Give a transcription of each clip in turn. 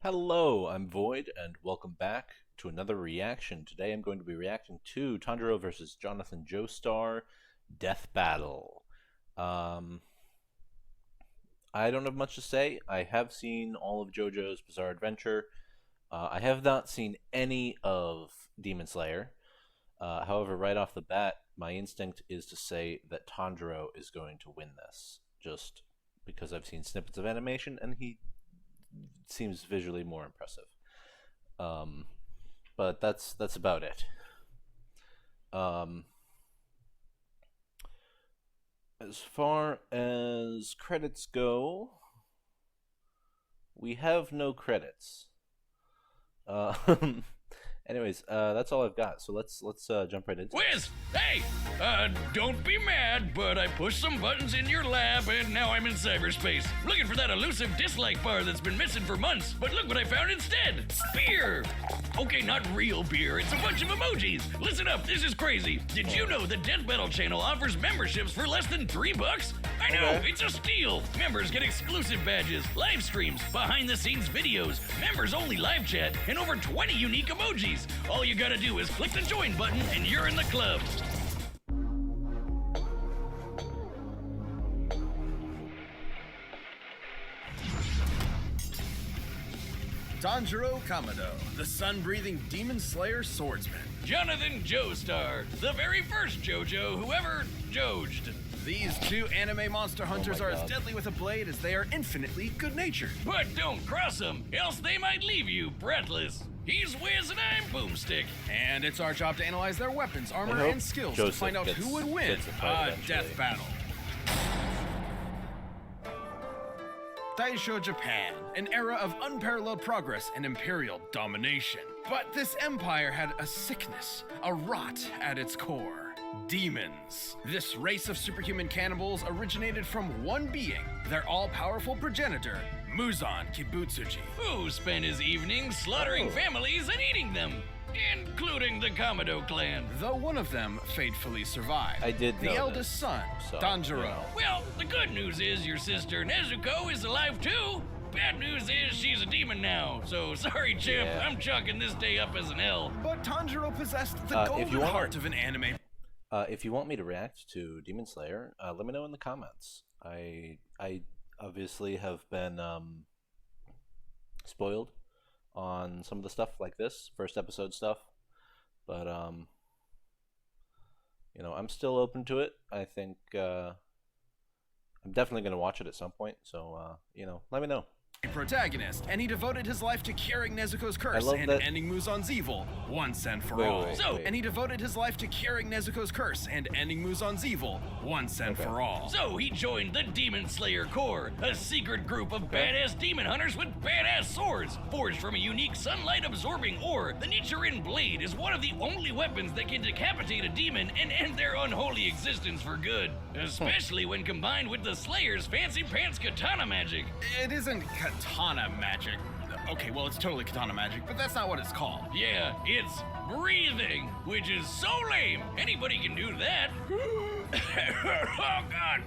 Hello, I'm Void, and welcome back to another reaction. Today I'm going to be reacting to Tanjiro versus Jonathan Joestar Death Battle. I don't have much to say. I have seen all of JoJo's Bizarre Adventure. I have not seen any of Demon Slayer. However, right off the bat, my instinct is to say that Tanjiro is going to win this, just because I've seen snippets of animation and he seems visually more impressive. But that's about it. As far as credits go, we have no credits. Anyways, that's all I've got. So let's jump right into it. Wiz! Hey! Don't be mad, but I pushed some buttons in your lab and now I'm in cyberspace. Looking for that elusive dislike bar that's been missing for months, but look what I found instead! Beer! Okay, not real beer, it's a bunch of emojis. Listen up, this is crazy. Did you know the Death Battle channel offers memberships for less than $3? I know, Okay. it's a steal. Members get exclusive badges, live streams, behind-the-scenes videos, members-only live chat, and over 20 unique emojis. All you gotta do is click the join button and you're in the club. Tanjiro Kamado, the sun-breathing demon slayer swordsman. Jonathan Joestar, the very first JoJo who ever Jojed. These two anime monster hunters are as God. deadly with a blade as they are infinitely good-natured. But don't cross them, else they might leave you breathless. He's Wiz and I'm Boomstick. And it's our job to analyze their weapons, armor, hope and skills Joseph to find out gets- who would win gets the fight a death eventually. battle. Daisho Japan, an era of unparalleled progress and imperial domination. But this empire had a sickness, a rot at its core. Demons. This race of superhuman cannibals originated from one being, their all-powerful progenitor, Muzan Kibutsuji. Who spent his evenings slaughtering families and eating them, including the Kamado clan. Though one of them fatefully survived. I did The know eldest this, son, so, Tanjiro. you know. Well, the good news is your sister Nezuko is alive too. Bad news is she's a demon now. So sorry, Chip, Yeah. I'm chalking this day up as an L. But Tanjiro possessed the If golden you want- heart of an anime. If you want me to react to Demon Slayer, let me know in the comments. I obviously have been spoiled on some of the stuff like this first episode stuff, but you know, I'm still open to it. I think I'm definitely going to watch it at some point. So you know, let me know. Protagonist, and he devoted his life to curing Nezuko's curse love and that- ending Muzan's evil once and for Wait, all. wait, So- wait. And he devoted his life to curing Nezuko's curse and ending Muzan's evil once and for all. So he joined the Demon Slayer Corps, a secret group of badass demon hunters with badass swords. Forged from a unique sunlight-absorbing ore, the Nichiren Blade is one of the only weapons that can decapitate a demon and end their unholy existence for good. Especially when combined with the Slayer's fancy pants katana magic. It isn't katana magic. Okay, well, it's totally katana magic, but that's not what it's called. Yeah, it's breathing, which is so lame. Anybody can do that. Oh God,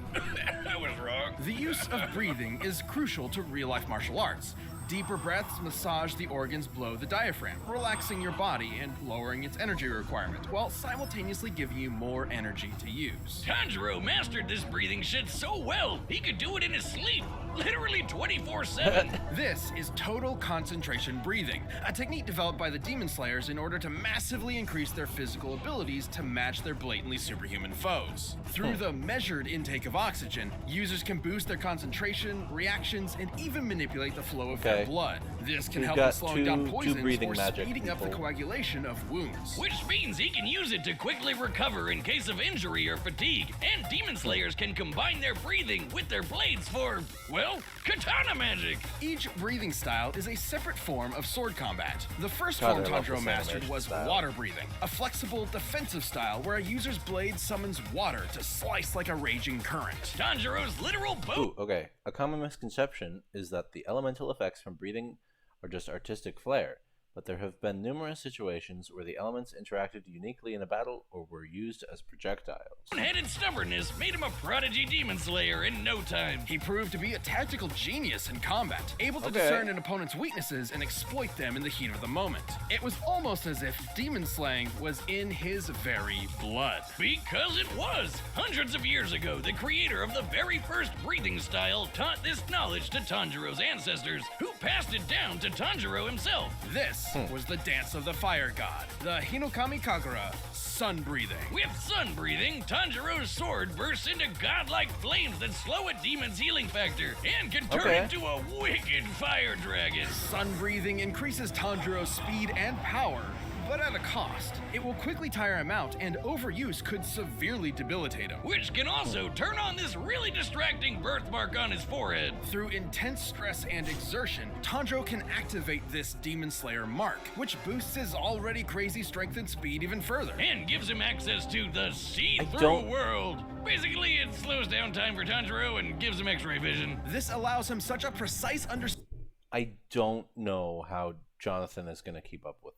I was wrong. The use of breathing is crucial to real-life martial arts. Deeper breaths massage the organs below the diaphragm, relaxing your body and lowering its energy requirement, while simultaneously giving you more energy to use. Tanjiro mastered this breathing shit so well, he could do it in his sleep, literally 24/7. This is total concentration breathing, a technique developed by the Demon Slayers in order to massively increase their physical abilities to match their blatantly superhuman foes. Through the measured intake of oxygen, users can boost their concentration, reactions, and even manipulate the flow of their Okay. blood. This can We've help got in slowing down two poisons breathing or magic speeding up the people. coagulation of wounds. Which means he can use it to quickly recover in case of injury or fatigue. And Demon Slayers can combine their breathing with their blades for, well, katana magic. Each breathing style is a separate form of sword combat. The first God, form I love Tanjiro this mastered animation was style. water breathing, a flexible defensive style where a user's blade summons water to slice like a raging current. Tanjiro's literal boat. Ooh, okay. A common misconception is that the elemental effects from breathing are just artistic flair, but there have been numerous situations where the elements interacted uniquely in a battle or were used as projectiles. Headed stubbornness made him a prodigy demon slayer in no time. He proved to be a tactical genius in combat, able to discern an opponent's weaknesses and exploit them in the heat of the moment. It was almost as if demon slaying was in his very blood. Because it was! Hundreds of years ago, the creator of the very first breathing style taught this knowledge to Tanjiro's ancestors, who passed it down to Tanjiro himself. This was the dance of the fire god, the Hinokami Kagura, sun breathing. With sun breathing, Tanjiro's sword bursts into godlike flames that slow a demon's healing factor and can turn into a wicked fire dragon. Sun breathing increases Tanjiro's speed and power, but at a cost. It will quickly tire him out, and overuse could severely debilitate him. Which can also turn on this really distracting birthmark on his forehead. Through intense stress and exertion, Tanjiro can activate this Demon Slayer mark, which boosts his already crazy strength and speed even further. And gives him access to the see-through world. Basically, it slows down time for Tanjiro and gives him x-ray vision. This allows him such a precise understanding. I don't know how Jonathan is going to keep up with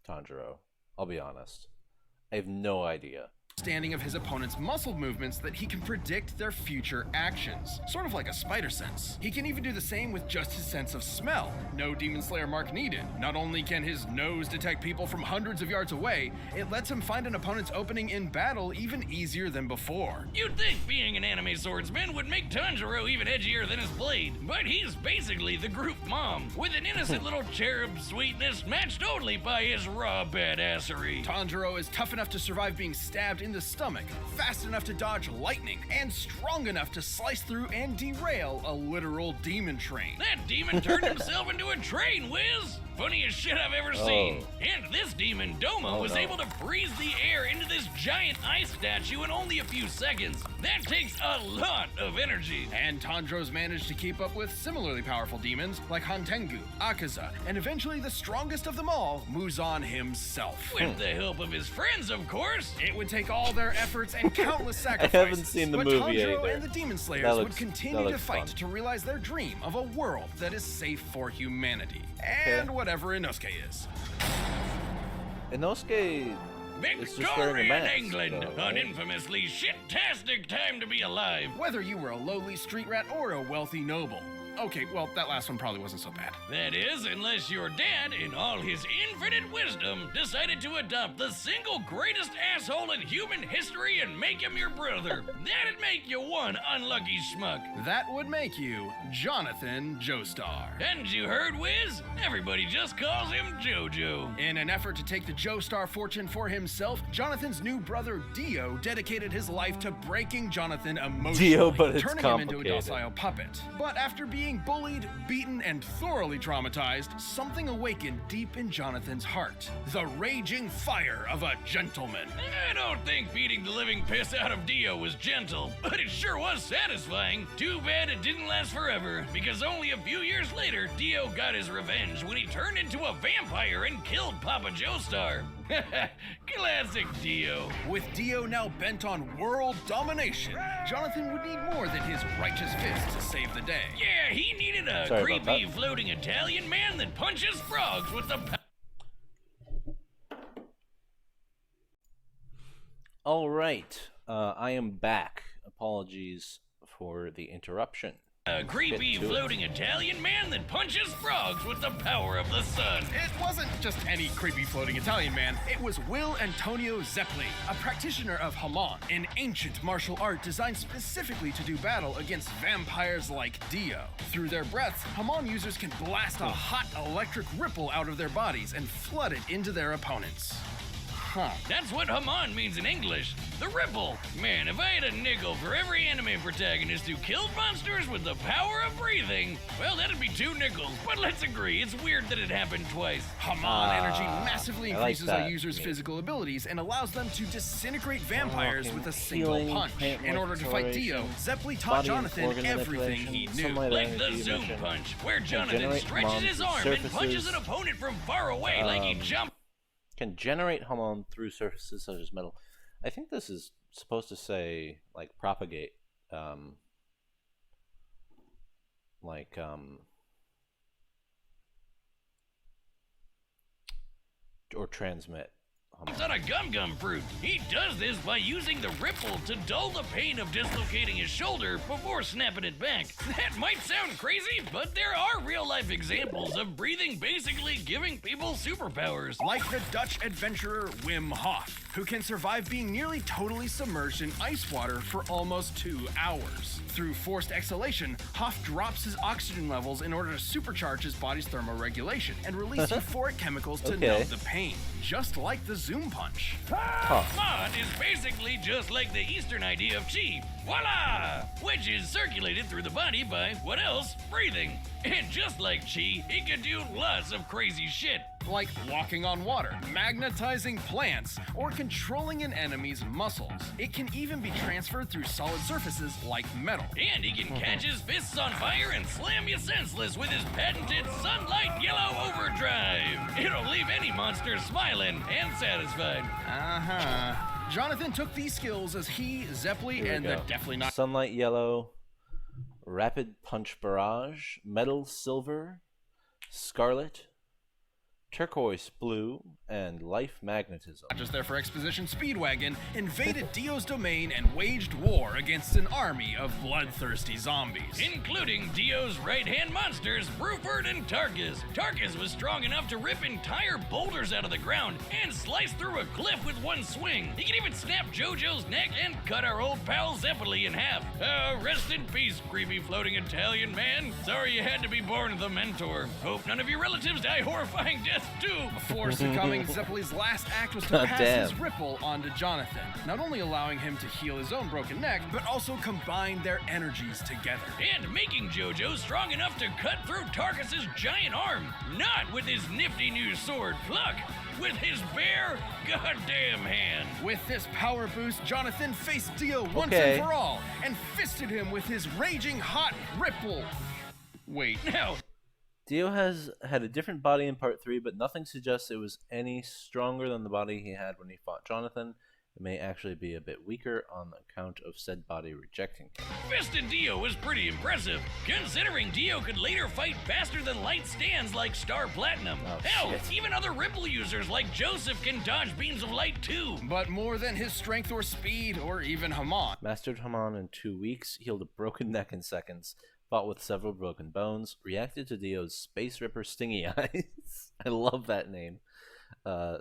Tanjiro. I'll be honest. I have no idea. Of his opponent's muscle movements that he can predict their future actions, sort of like a spider sense. He can even do the same with just his sense of smell. No Demon Slayer mark needed. Not only can his nose detect people from hundreds of yards away, it lets him find an opponent's opening in battle even easier than before. You'd think being an anime swordsman would make Tanjiro even edgier than his blade, but he's basically the group mom, with an innocent little cherub sweetness matched only by his raw badassery. Tanjiro is tough enough to survive being stabbed in the stomach, fast enough to dodge lightning, and strong enough to slice through and derail a literal demon train. That demon turned himself into a train, Wiz! Funniest shit I've ever seen. And this demon, Doma, was able to freeze the air into this giant ice statue in only a few seconds. That takes a lot of energy. And Tanjiro's managed to keep up with similarly powerful demons like Hantengu, Akaza, and eventually the strongest of them all, Muzan himself. With the help of his friends, of course. It would take all their efforts and countless sacrifices. I haven't seen the movie Tanjiro either. And the Demon Slayers would continue to fight to realize their dream of a world that is safe for humanity. And whatever Inosuke is. Inosuke is just wearing a Victorian mask, England, though, right? an infamously shit-tastic time to be alive. Whether you were a lowly street rat or a wealthy noble. Okay, well, that last one probably wasn't so bad. That is, unless your dad, in all his infinite wisdom, decided to adopt the single greatest asshole in human history and make him your brother. That'd make you one unlucky schmuck. That would make you Jonathan Joestar. Hadn't you heard, Wiz? Everybody just calls him JoJo. In an effort to take the Joestar fortune for himself, Jonathan's new brother Dio dedicated his life to breaking Jonathan emotionally, Dio, but it's turning him into a docile puppet. But after being bullied, beaten, and thoroughly traumatized, something awakened deep in Jonathan's heart. The raging fire of a gentleman. I don't think beating the living piss out of Dio was gentle, but it sure was satisfying. Too bad it didn't last forever, because only a few years later, Dio got his revenge when he turned into a vampire and killed Papa Joestar. Classic Dio. With Dio now bent on world domination, Jonathan would need more than his righteous fist to save the day. Yeah, he needed a creepy floating Italian man that punches frogs with the All right, I am back. Apologies for the interruption. A creepy floating Italian man that punches frogs with the power of the sun. It wasn't just any creepy floating Italian man. It was Will Antonio Zeppeli, a practitioner of HAMON, an ancient martial art designed specifically to do battle against vampires like Dio. Through their breaths, HAMON users can blast a hot electric ripple out of their bodies and flood it into their opponents. That's what Hamon means in English. The ripple. Man, if I had a nickel for every anime protagonist who killed monsters with the power of breathing, well, that'd be 2 nickels. But let's agree, it's weird that it happened twice. Hamon energy massively increases a user's physical abilities and allows them to disintegrate vampires with a single punch. In order to fight Dio, Zeppeli taught Jonathan everything he knew. Like the zoom punch, where Jonathan stretches his arm and punches an opponent from far away like he jumped. Can generate HAMON through surfaces such as metal. I think this is supposed to say like propagate, or transmit. It's on a gum fruit. He does this by using the ripple to dull the pain of dislocating his shoulder before snapping it back. That might sound crazy, but there are real-life examples of breathing basically giving people superpowers. Like the Dutch adventurer Wim Hof, who can survive being nearly totally submerged in ice water for almost 2 hours. Through forced exhalation, Hof drops his oxygen levels in order to supercharge his body's thermoregulation and release euphoric chemicals to numb the pain, just like the Zoom punch. HAMON is basically just like the Eastern idea of chi, voila! Which is circulated through the body by, what else? Breathing. And just like chi, it can do lots of crazy shit. Like walking on water, magnetizing plants, or controlling an enemy's muscles. It can even be transferred through solid surfaces like metal. And he can catch his fists on fire and slam you senseless with his patented Sunlight Yellow Overdrive. It'll leave any monster smiling and satisfied. Jonathan took these skills as he, Zeppeli, and the definitely not Sunlight Yellow, Rapid Punch Barrage, Metal Silver, Scarlet, Turquoise Blue, and Life Magnetism. not just there for exposition, Speedwagon invaded Dio's domain and waged war against an army of bloodthirsty zombies. Including Dio's right-hand monsters, Bruford and Tarkus. Tarkus was strong enough to rip entire boulders out of the ground and slice through a cliff with one swing. He can even snap JoJo's neck and cut our old pal Zeppeli in half. Rest in peace, creepy floating Italian man. Sorry you had to be born the mentor. Hope none of your relatives die horrifying deaths too. Before succumbing, Zeppeli's last act was to pass his ripple onto Jonathan, not only allowing him to heal his own broken neck, but also combine their energies together. And making JoJo strong enough to cut through Tarkus's giant arm. Not with his nifty new sword, Pluck, with his bare goddamn hand. With this power boost, Jonathan faced Dio once and for all, and fisted him with his raging hot ripple. Wait. Now, Dio has had a different body in Part 3, but nothing suggests it was any stronger than the body he had when he fought Jonathan. It may actually be a bit weaker on account of said body rejecting him. Fisted Dio was pretty impressive, considering Dio could later fight faster than light stands like Star Platinum. Hell, even other Ripple users like Joseph can dodge beams of light too. But more than his strength or speed, or even Hamon. Mastered Hamon in 2 weeks, healed a broken neck in seconds, fought with several broken bones, reacted to Dio's Space Ripper Stingy Eyes. I love that name.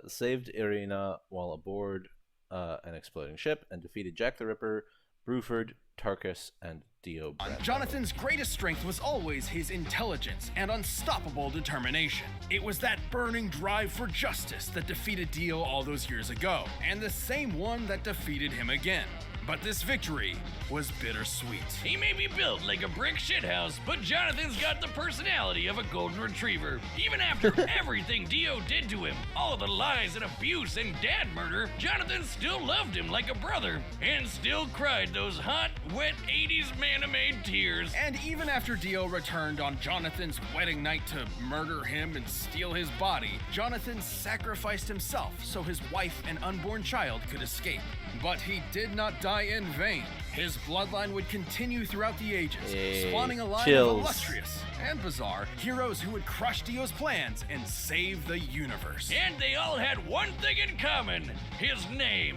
Saved Irina while aboard an exploding ship, and defeated Jack the Ripper, Bruford, Tarkus, and Dio. Jonathan's greatest strength was always his intelligence and unstoppable determination. It was that burning drive for justice that defeated Dio all those years ago, and the same one that defeated him again. But this victory was bittersweet. He may be built like a brick shithouse, but Jonathan's got the personality of a golden retriever. Even after everything Dio did to him, all the lies and abuse and dad murder, Jonathan still loved him like a brother, and still cried those hot, wet 80s man-made tears. And even after Dio returned on Jonathan's wedding night to murder him and steal his body, Jonathan sacrificed himself so his wife and unborn child could escape. But he did not die in vain. His bloodline would continue throughout the ages, spawning a line of illustrious and bizarre heroes who would crush Dio's plans and save the universe. And they all had one thing in common: his name,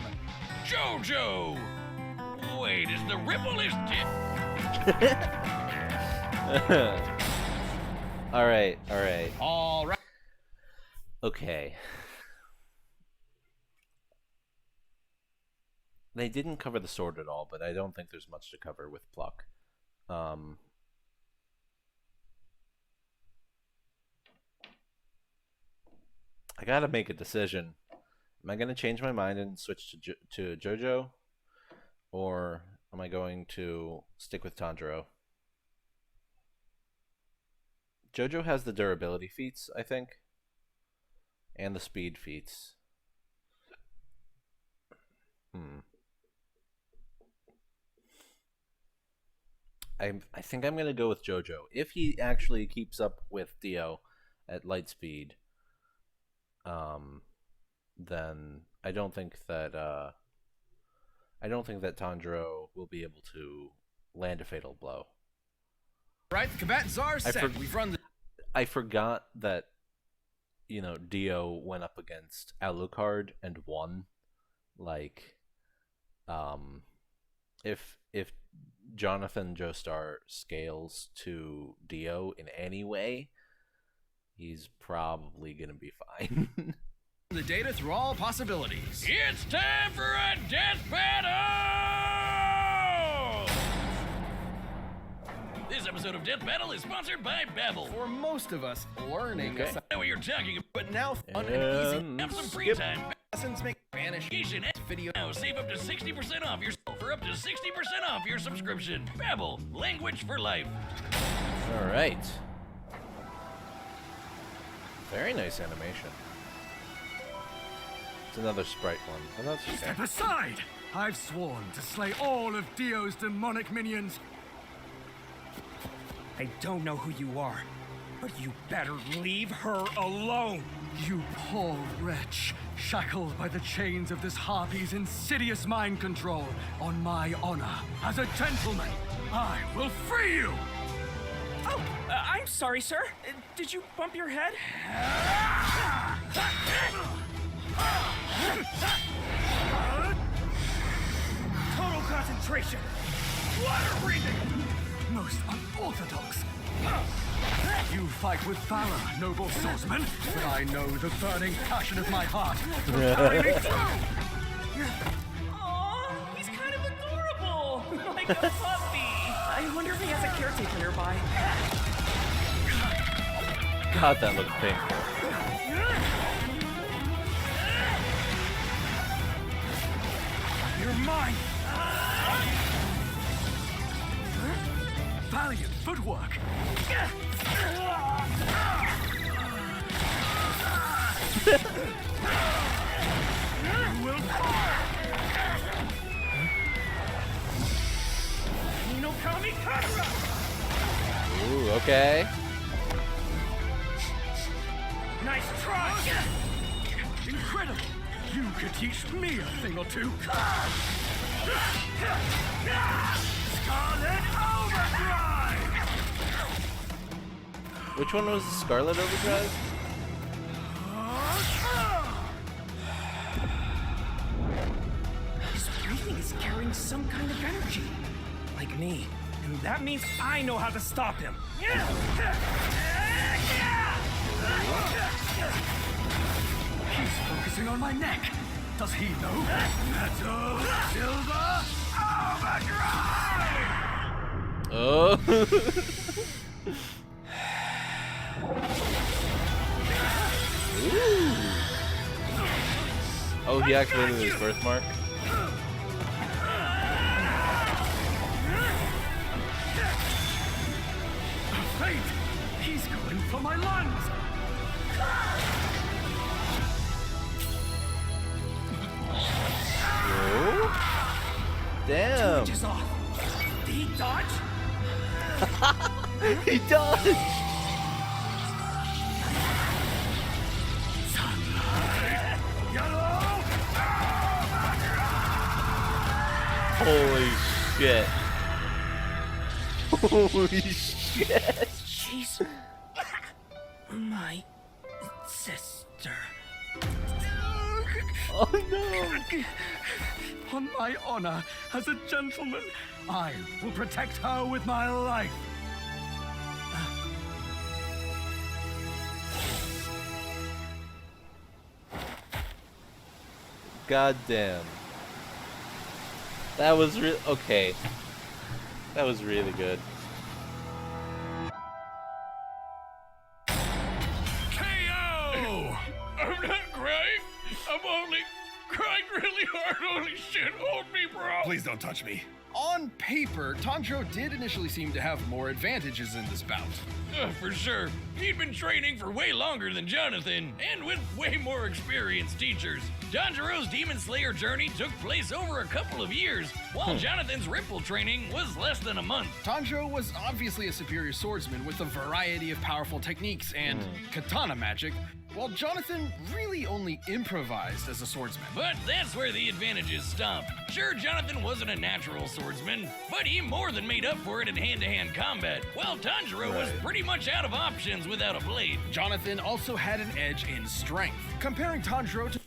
JoJo. Wait, is the ripple his tip? All right. All right. Okay. They didn't cover the sword at all, but I don't think there's much to cover with Pluck. I gotta make a decision. Am I gonna change my mind and switch to JoJo, or am I going to stick with Tanjiro? JoJo has the durability feats, I think, and the speed feats. I think I'm gonna go with JoJo. If he actually keeps up with Dio at light speed, then I don't think that Tanjiro will be able to land a fatal blow. Right, the combatants are set. We've run the... I forgot that Dio went up against Alucard and won, like, if Jonathan Joestar scales to Dio in any way, he's probably gonna be fine. The data through all possibilities. It's time for a death battle! This episode of Death Battle is sponsored by Babbel. For most of us, learning I know what you're talking about. but now fun and easy. Have some free Skip. time. Lessons make Spanish Vacation video. Now save up to 60% off your for up to 60% off your subscription. Babbel, language for life. All right. Very nice animation. It's another sprite one. Well, that's okay. Step aside! I've sworn to slay all of Dio's demonic minions. I don't know who you are, but you better leave her alone! You poor wretch, shackled by the chains of this harpy's insidious mind control. On my honor, as a gentleman, I will free you! Oh, I'm sorry, sir. Did you bump your head? Total concentration! Water breathing! Most unorthodox. You fight with valor, noble swordsman, but I know the burning passion of my heart will carry me through! Aw, he's kind of adorable! Like a puppy! I wonder if he has a caretaker nearby. God, that looks painful. You're mine! Valiant footwork! You will fall! No kamikaze! Ooh, okay. Nice try! Incredible! You could teach me a thing or two! Scarlet Overdrive! Which one was the Scarlet Overdrive? His breathing is carrying some kind of energy. Like me. And that means I know how to stop him. He's focusing on my neck. Does he know? Metal Silver Overdrive! Oh. Ooh. Oh, he activated his birthmark. Fate! He's going for my lungs! Oh. Damn. Inches off. Did he dodge? He does. Yellow! Holy shit. Holy shit. She's my sister. Oh no. On my honor as a gentleman, I will protect her with my life. God damn. That was okay. That was really good. KO! I'm not crying. I'm only crying really hard. Holy shit, hold me, bro. Please don't touch me. On paper, Tanjiro did initially seem to have more advantages in this bout. For sure. He'd been training for way longer than Jonathan, and with way more experienced teachers. Tanjiro's Demon Slayer journey took place over a couple of years, while Jonathan's Ripple training was less than a month. Tanjiro was obviously a superior swordsman with a variety of powerful techniques and katana magic, while Jonathan really only improvised as a swordsman. But that's where the advantages stop. Sure, Jonathan wasn't a natural swordsman, but he more than made up for it in hand-to-hand combat, while Tanjiro was pretty much out of options without a blade. Jonathan also had an edge in strength. Comparing Tanjiro to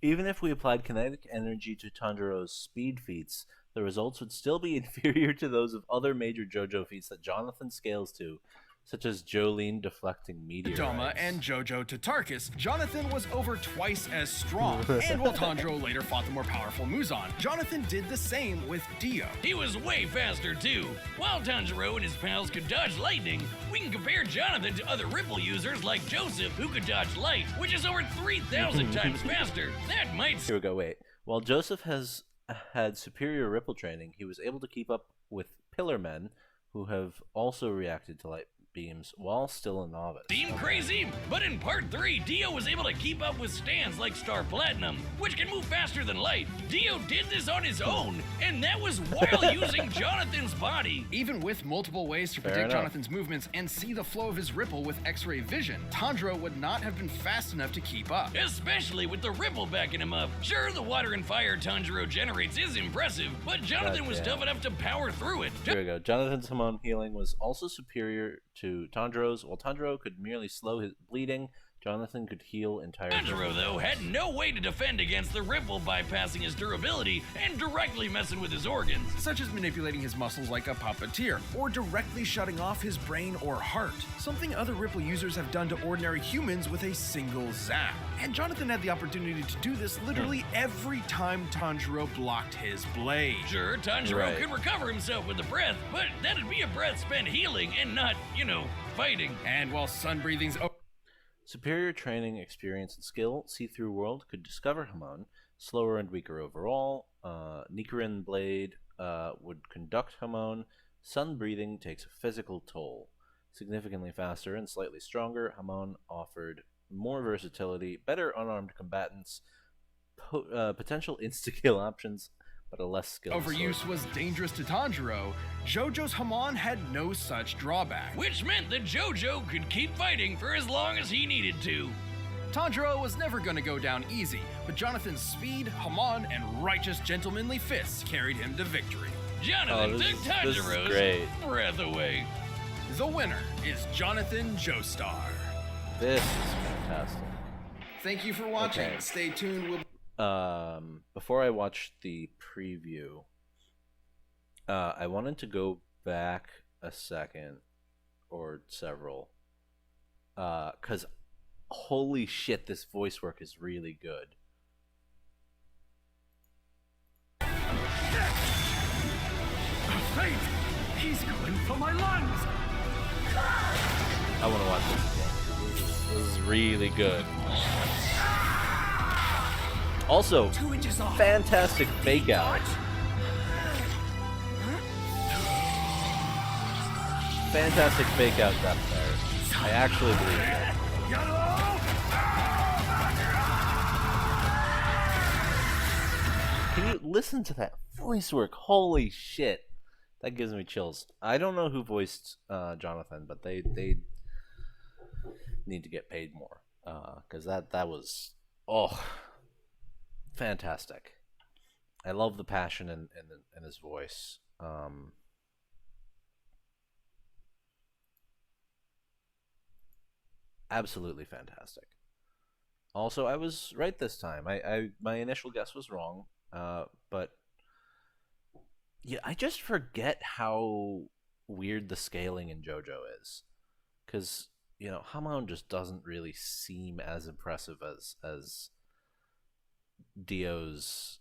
Even if we applied kinetic energy to Tanjiro's speed feats, the results would still be inferior to those of other major JoJo feats that Jonathan scales to, such as Jolene deflecting meteorites. Doma and Jojo to Tarkus, Jonathan was over twice as strong. And while Tanjiro later fought the more powerful Muzan, Jonathan did the same with Dio. He was way faster too. While Tanjiro and his pals could dodge lightning, we can compare Jonathan to other Ripple users like Joseph, who could dodge light, which is over 3,000 times faster. That might Here we go, wait. While Joseph has had superior Ripple training, he was able to keep up with Pillar Men, who have also reacted to light beams while still a novice. seem crazy, but in part 3, Dio was able to keep up with stands like Star Platinum, which can move faster than light. Dio did this on his own, and that was while using Jonathan's body. Even with multiple ways to Fair predict enough. Jonathan's movements and see the flow of his Ripple with X-ray vision, Tanjiro would not have been fast enough to keep up. Especially with the Ripple backing him up. Sure, the water and fire Tanjiro generates is impressive, but Jonathan was Goddamn. tough enough to power through it. Here we go. Jonathan's HAMON healing was also superior to Tanjiro's. While Tanjiro could merely slow his bleeding, Jonathan could heal entire Tanjiro, though, had no way to defend against the Ripple bypassing his durability and directly messing with his organs. Such as manipulating his muscles like a puppeteer, or directly shutting off his brain or heart, something other Ripple users have done to ordinary humans with a single zap. And Jonathan had the opportunity to do this literally every time Tanjiro blocked his blade. Sure, Tanjiro Right. could recover himself with a breath, but that'd be a breath spent healing and not, fighting. And while sun breathing's superior training, experience, and skill, See-Through World could discover HAMON, slower and weaker overall. Nichiren Blade would conduct HAMON. Sun breathing takes a physical toll. Significantly faster and slightly stronger, HAMON offered more versatility, better unarmed combatants, potential insta-kill options, but a less skilled overuse sword. was dangerous to Tanjiro, JoJo's HAMON had no such drawback. Which meant that JoJo could keep fighting for as long as he needed to. Tanjiro was never going to go down easy, but Jonathan's speed, HAMON, and righteous gentlemanly fists carried him to victory. Jonathan this took is Tanjiro's great. breath away. The winner is Jonathan Joestar. This is fantastic. Thank you for watching. Okay. Stay tuned. We'll Before I watched the preview, I wanted to go back a second or several, because holy shit, this voice work is really good. Fate! He's going for my lungs! I want to watch this again. This is really good. Also, 2 inches off. fantastic fake out. Fantastic fake out depth there. I actually believe it. Can you listen to that voice work? Holy shit. That gives me chills. I don't know who voiced Jonathan, but they need to get paid more. Because that was fantastic. I love the passion in his voice. Absolutely fantastic. Also, I was right this time. My initial guess was wrong, but yeah, I just forget how weird the scaling in JoJo is, because Hamon just doesn't really seem as impressive as Dio's.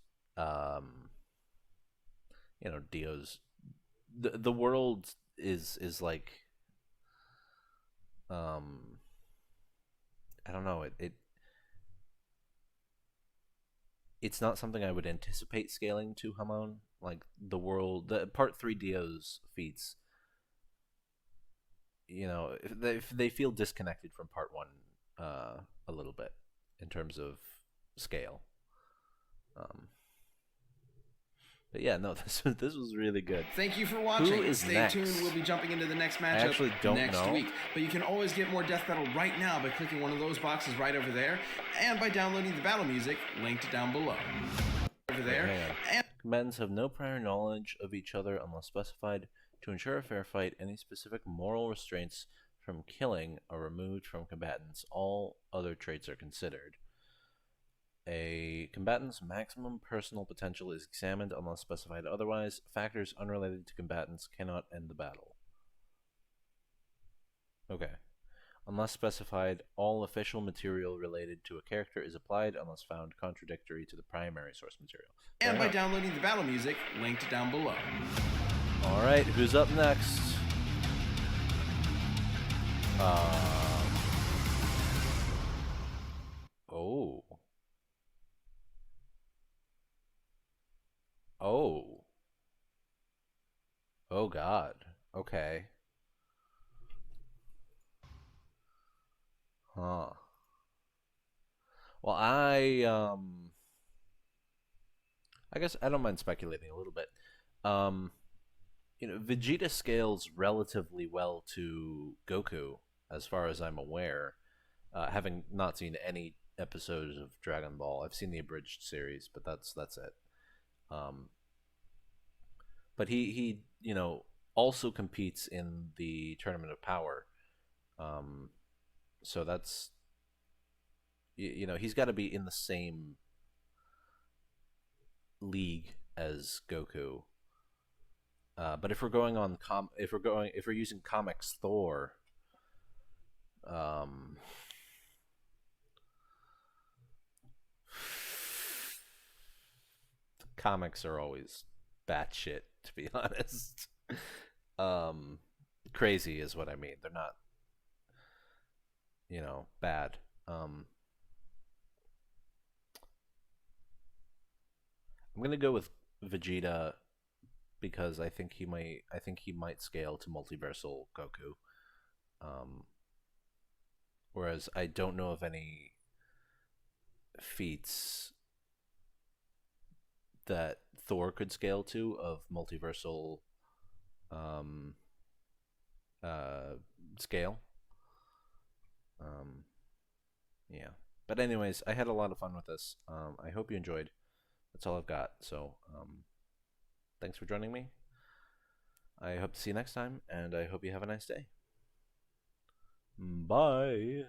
Dio's the world is like I don't know, it's not something I would anticipate scaling to Hamon. Like the world, the part 3 Dio's feats, if they feel disconnected from part 1 a little bit in terms of scale. But yeah, no, this was really good. Thank you for watching. is Stay next? tuned. We'll be jumping into the next matchup actually don't next know. week. But you can always get more Death Battle right now by clicking one of those boxes right over there, and by downloading the battle music linked down below. Over there. And Combatants have no prior knowledge of each other unless specified. To ensure a fair fight, any specific moral restraints from killing are removed from combatants. All other traits are considered. A combatant's maximum personal potential is examined unless specified otherwise. Factors unrelated to combatants cannot end the battle. Okay. Unless specified, all official material related to a character is applied unless found contradictory to the primary source material. and by downloading the battle music linked down below. Alright, who's up next? Oh. Oh. Oh god. Okay. Huh. Well, I guess I don't mind speculating a little bit. Vegeta scales relatively well to Goku, as far as I'm aware. Having not seen any episodes of Dragon Ball, I've seen the abridged series, but that's it. But he also competes in the Tournament of Power. So that's he's got to be in the same league as Goku. But if we're going on if we're using comics Thor, the comics are always batshit, to be honest. Crazy is what I mean. They're not, bad. I'm gonna go with Vegeta because I think he might scale to multiversal Goku. Whereas I don't know of any feats that Thor could scale to of multiversal scale. Yeah. But anyways, I had a lot of fun with this. I hope you enjoyed. That's all I've got. So, thanks for joining me. I hope to see you next time, and I hope you have a nice day. Bye.